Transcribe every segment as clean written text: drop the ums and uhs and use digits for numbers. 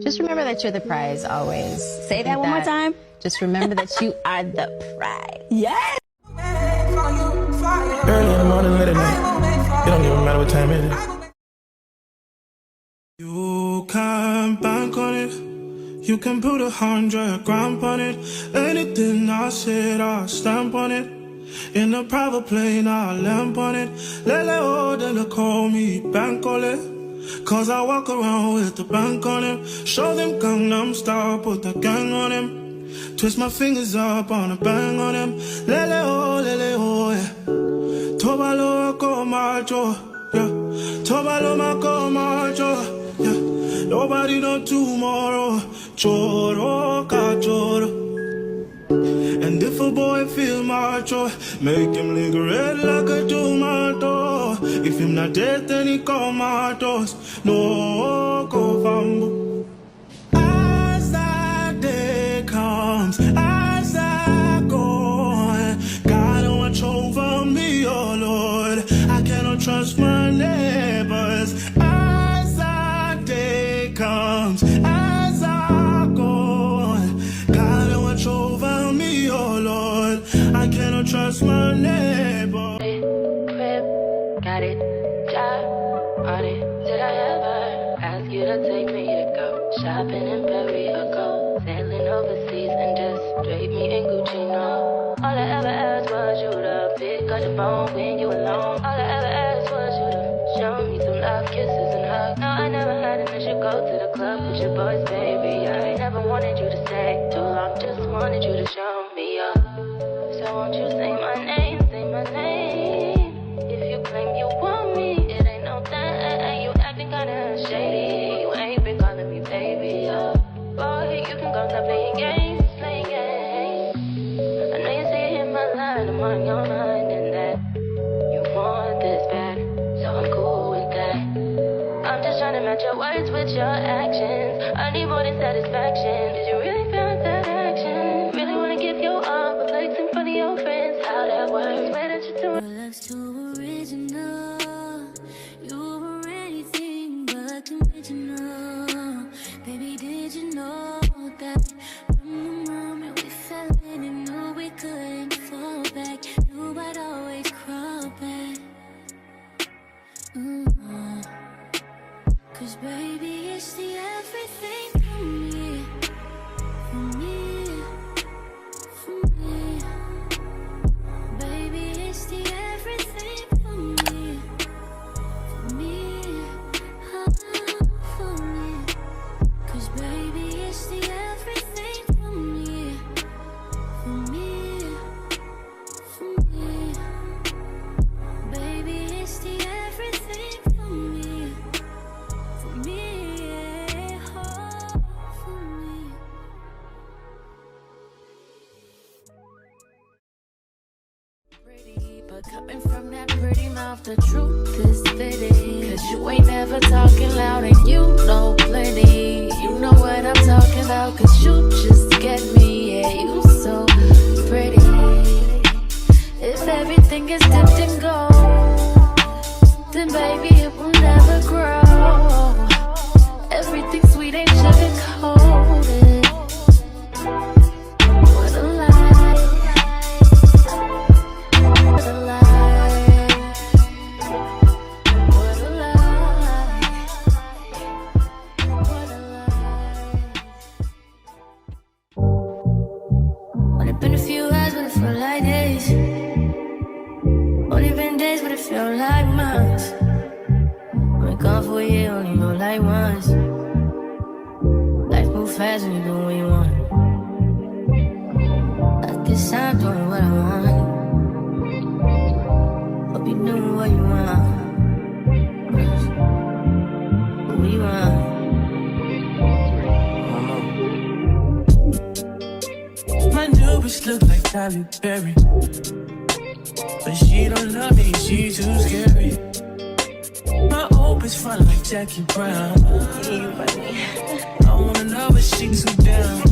Just remember that you're the prize always. Say that one more time. Just remember that you are the prize. Yes. Early in the morning, late at night. It don't even matter what time it is. You can bank on it. You can put 100 grand on it. Anything I said, I'll stamp on it. In a private plane, I'll lamp on it. Lele oh, then they call me Bankole. Cause I walk around with the bank on him. Show them Gangnam Style, put the gang on him. Twist my fingers up on a bang on him. Lele oh, yeah. Tobalo ako macho, yeah. Tobalo mako macho, yeah. Nobody know tomorrow. Choro ka choro. And if a boy feel macho, make him lick red like a tomato. If him not dead, then he comatose. No go fambo. As that day comes, as I go, God watch over me, oh Lord. I cannot trust my neighbors. As that day comes, as I go, God watch over me, oh Lord. I cannot trust my neighbor. Crib, got it, job on it. Did I ever ask you to take me to go shopping in Paris or go sailing overseas and just drape me in Gucci? No, all I ever asked was you to pick up the phone when you alone. All I ever asked was you to show me some love, kisses and hugs. No, I never had an issue. Go to the club with your boys, baby. I never wanted you to stay too long, just wanted you to show me up. So won't you say my name, say my name. If you claim you want me, it ain't no thing. You acting kinda shady. You ain't been calling me baby, boy, you can go stop playing games, playing games. I know you see it in my line, I'm on your mind, and that you want this bad, so I'm cool with that. I'm just trying to match your words with your actions. I need more than satisfaction. Did you really feel that action? Really wanna give you all, but legs in front of your friends. How that works? Where did you do it? Looks too original. You were anything but conventional. Baby, did you know that from the moment we fell in and knew we couldn't fall back, knew I'd always crawl back. Cause baby, it's the everything for me, for me, for me. Baby, it's the everything for me, for me, for me. Cause baby, it's the everything for me, for me, for me. Baby, it's the everything for me, for me, oh, for me. Pretty, but coming from that pretty mouth, the truth is fitting. Cause you ain't never talking loud and you know plenty. You know what I'm talking about, cause you just get me. Yeah, you so pretty. If everything is dipped in gold, then baby it will never grow. Everything sweet ain't sugar coated. What a lie. What a lie. What a lie. What a lie. Only been a few hours, but it felt like days. Only been days, but it felt like months. Only gone for a year, only know like once. Life move fast when you do what you want. I guess I'm doing what I want. Hope you doing what you want. What you want? My new bitch look like Halle Berry, but she don't love me, she too scary. My old bitch fun like Jackie Brown. I wanna know if she too down.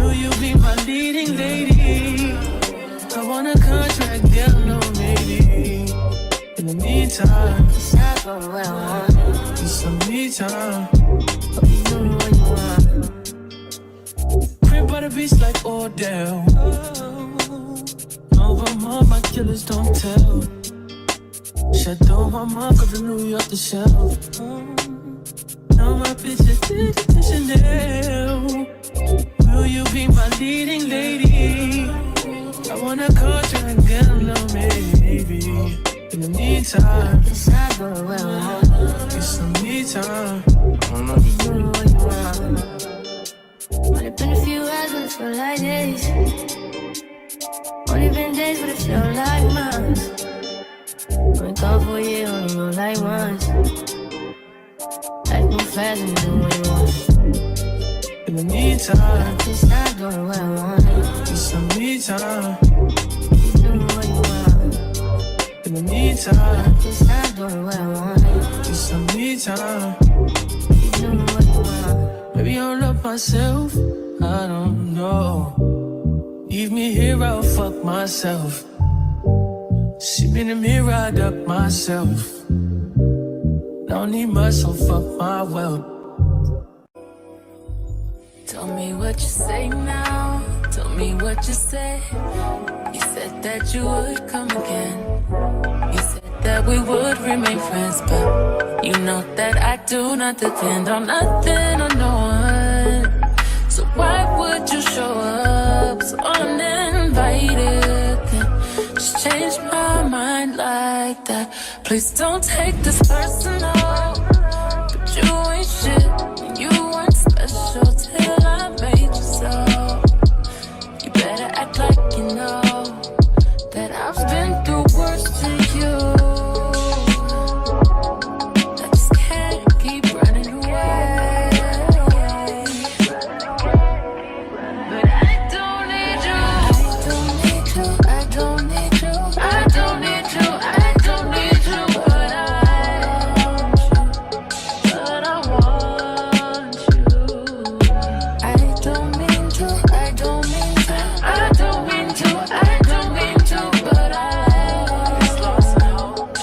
Will you be my leading lady? I want a contract, down no maybe. In the meantime, It's not going well, need some me time. deal. No, but more my killers don't tell. Shadow my mark of the New York the shelf. Now my bitches did the Chanel. Will you be my leading lady? I wanna call you and get a little maybe. In the meantime, It's not going well. get some me time. You do what you want. Only been a few hours, but it feel like days. Only been days, but it feel like months. Only gone for a year, only know like once. Life move fast and you do what you want. In the meantime, It's not going what I want. get some me time. You do what you want. In the meantime, It's not going what I want. get some me time. You do what you want. Maybe I don't love myself, I don't know. Leave me here, I'll fuck myself. See me in the mirror, I duck myself. Don't need much, so fuck my wealth. Tell me what you say now. Tell me what you say. You said that you would come again. You said that we would remain friends, but you know that I do not depend on nothing or no one. So why would you show up so uninvited? Then just change my mind like that. Please don't take this personal. But you ain't shit. You weren't special till I made you so. You better act like you know that I've been through worse to you. I just can't keep running away. But I don't need you. I don't need you. I don't need you. I don't need you. I don't need you. But I want you. I don't mean to. I don't mean to. I don't mean to. I don't mean to. But I just lost hope.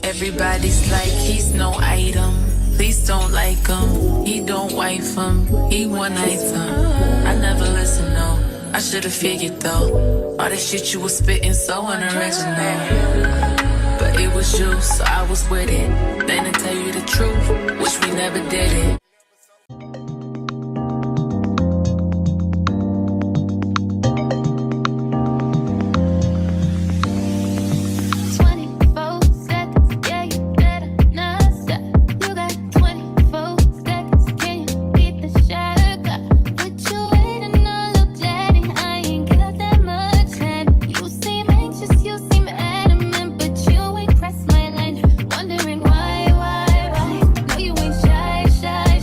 Everybody's like he's no item. Please don't like him. He don't wife him. He one item. I never listen, no. I should've figured though. All the shit you was spitting so unoriginal. But it was you, so I was with it. Then to tell you the truth, wish we never did it. Wondering why, know you ain't shy,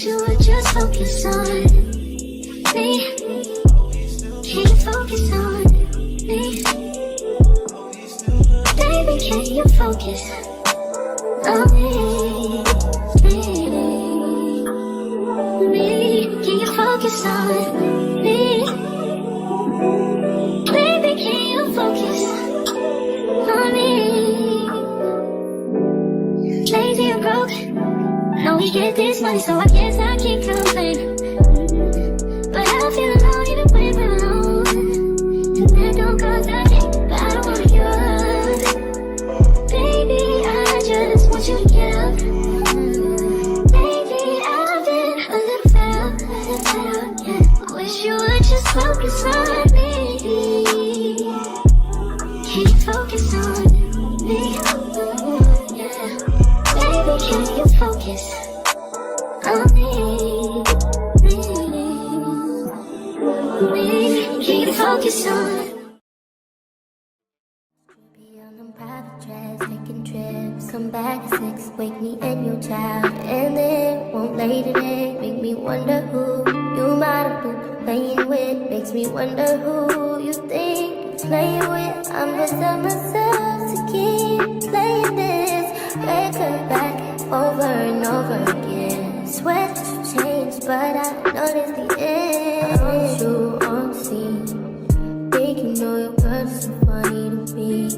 wish you would just focus on me. Can you focus on me? Baby, can you focus on me? Can you focus on me? Baby, can you focus on me? Lazy or broke, no, we get this money, so I guess I can't complain. But I feel alone even when we're alone, and that don't cause I think, but I don't want you. Baby, I just want you to get up. Lately I've been a little fed up, yeah. I wish you would just focus on me. Can you focus on me? Yeah. Baby, can you focus on me? Can you focus on? Be on them private jets, taking trips. Come back at 6, wake me and your child, and then won't lay today. Make me wonder who you might have been playing with. Makes me wonder who you think you're playing with. I'm just on myself to keep playing this record back over and over again. Swear that you changed, but I noticed the end. I want you on the scene. Think you know your girl's so funny to me.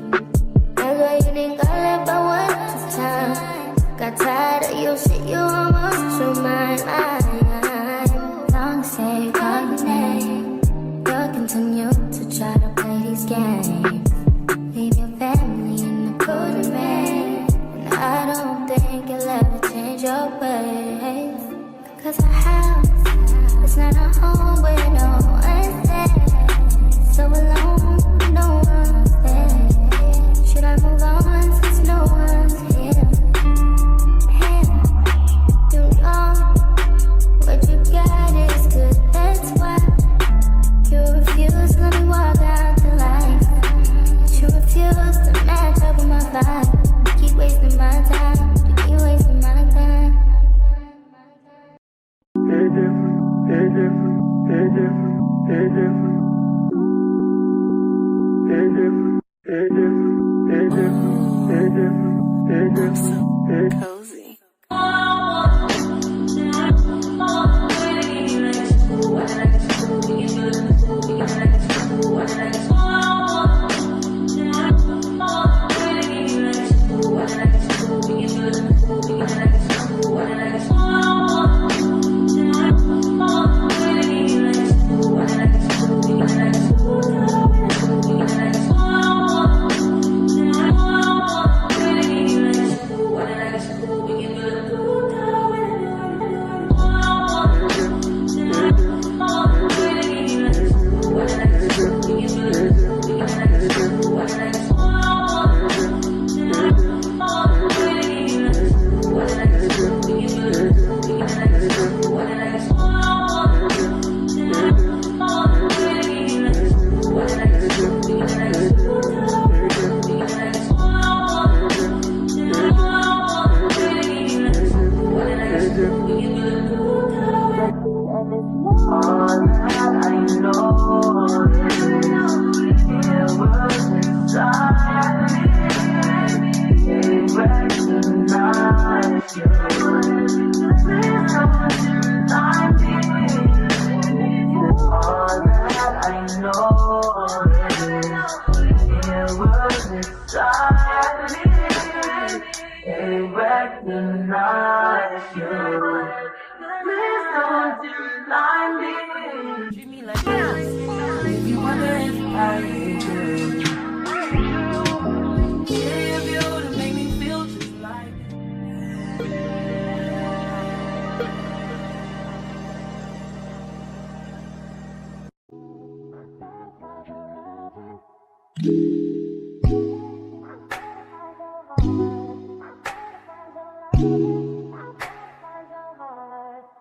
That's why you didn't got left by one time. Got tired of your shit, you almost your mind. Long say call your name. You'll continue to try to play these games. Leave your family in the cold and rain, and I don't think you'll ever change your ways. Cause our house is not a home where no one's there. So alone, no one's there. Should I move on since no one's here? Hey, you know what you got is good, that's why you refuse to let me walk out the light. You refuse to match up with my vibe. Keep wasting my time, you keep wasting my time. Cozy.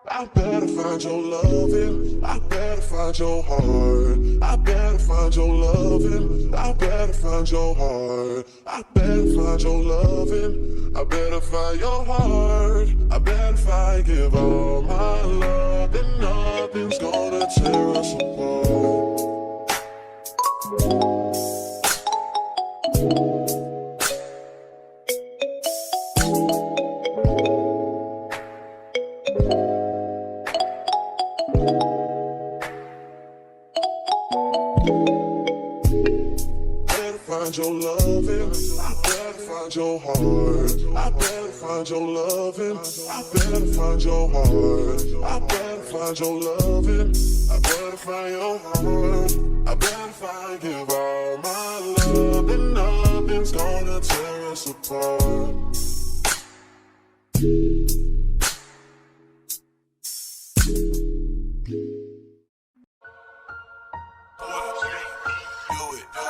I bet better find your loving. I better find your heart. I better find your loving. I better find your heart. I better find your loving. I better find your heart. I bet if I give all my love, then nothing's gonna tear us apart. Find your loving, I better find your heart. I better find your loving, I better find your heart. I better find your loving, I better find your heart. I better find, give all my love, and nothing's gonna tear us apart.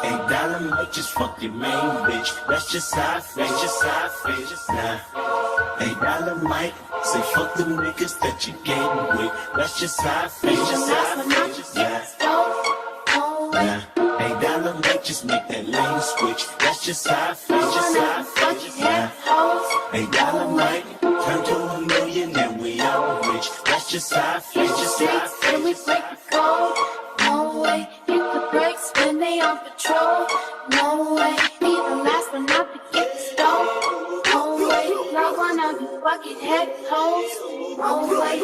$8 might just fuck your main bitch. That's just how I feel, just how I feel, just now. $8 might say fuck them niggas that you getting with. That's just how I feel, just how I feel, just now. $8 might just make that lane switch. That's just how I feel, just how I feel, just now. $8 might turn to $1 million and we all rich. That's just how I feel, just how I feel. We break the code. No way, hit the brakes when they on patrol. No way, be the last one not to get the stone. No way, not one of you bucket head hoes. No way.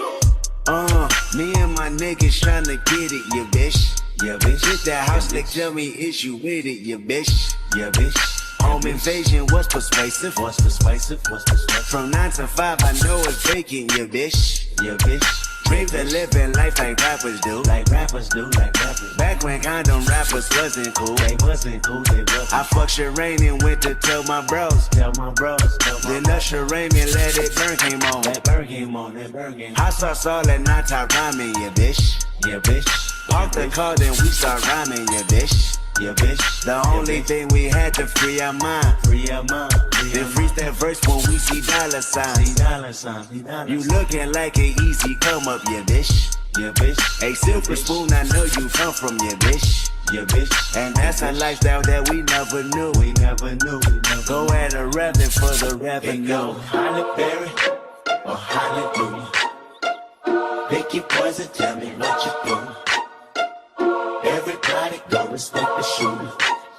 Me and my niggas tryna get it, yeah bitch. Yeah bitch. Hit that house, they tell me is you with it, yeah bitch. Yeah bitch. Home invasion was persuasive. What's persuasive? What's persuasive? From 9 to 5, I know it's vacant, yeah bitch. Yeah bitch. Dream the living life like rappers do. Like rappers do, like rappers. Back when condom rappers wasn't cool. They wasn't cool, they wasn't. I fucked Sherane and went to tell my bros. Tell my bros, tell my Then Usher Raymond let it burn came on. That burn came on, that burn came on. Hot sauce all that night top rhyming, yeah bitch. Yeah bitch. Park the car then we start rhyming, yeah bitch. Yeah bitch. The only thing we had to free our mind. Free our mind. Then freeze that verse when we see dollar signs. See dollar signs. You looking like an easy come up, yeah bitch. Yeah bitch. A silver spoon, I know you come from, yeah bitch. Yeah bitch. And that's a lifestyle that we never knew. We never knew. Go at a revenue for the revenue. Go Halle Berry or Hallelujah. Pick your poison, tell me what you do. Everybody go respect the shooter,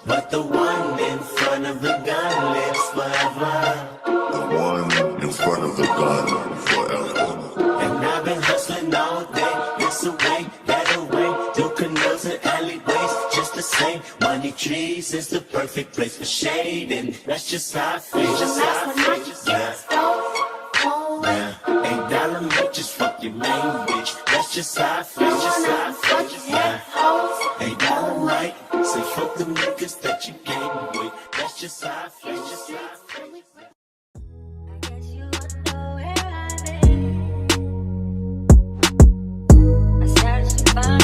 but the one in front of the gun lives forever. The one in front of the gun forever. And I've been hustling all day, this away, that away, through canals and alleyways, just the same. Money trees is the perfect place for shade, and that's just how I feel, just how I feel, just yeah. $8 might just fuck your main bitch. That's just how I feel, just how I feel, just yeah. $8 might say fuck them niggas that you came with. That's just how I feel, just how I feel. I guess you wonder where I've been. I searched to find